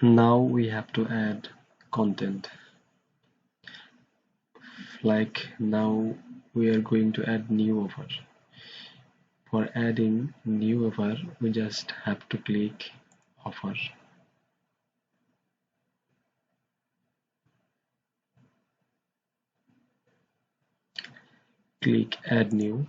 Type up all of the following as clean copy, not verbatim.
Now we have to add content. Like now we are going to add new offer. For adding new offer, we just have to click offer. Click add new.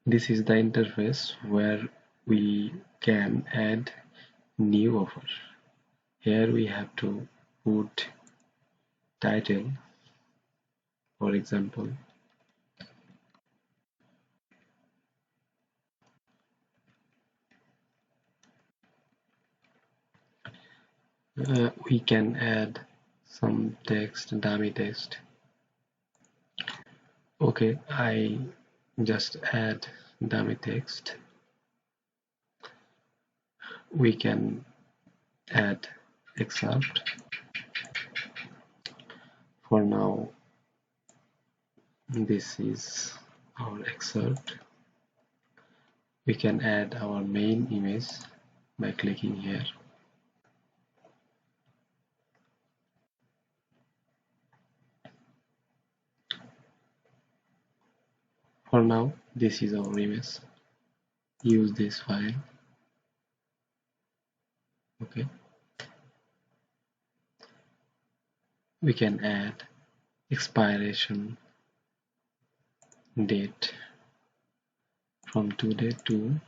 This is the interface where we can add new offer. Here we have to put title, for example. We can add some text, dummy text. Okay, I just add dummy text. We can add excerpt. For now, this is our excerpt. We can add our main image by clicking here. For now, this is our image. Use this file. Okay. We can add expiration date from today to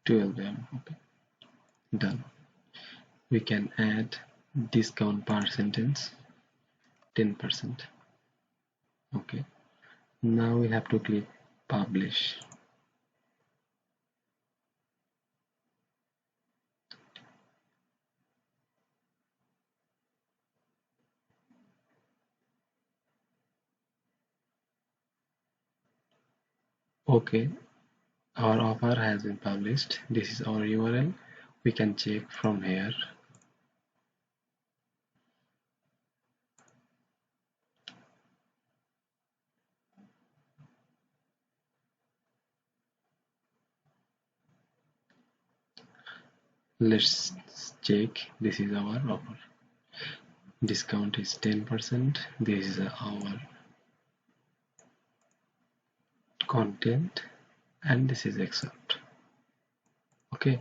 12 am. Okay. Done. We can add discount per sentence 10%. Okay. Now we have to click publish. Okay, our offer has been published. This is our URL. We can check from here. Let's check. This is our offer. Discount is 10%. This is our content, and this is excerpt. Okay.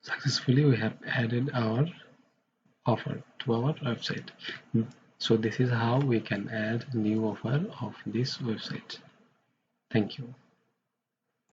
Successfully we have added our offer to our website. So this is how we can add new offer of this website. Thank you.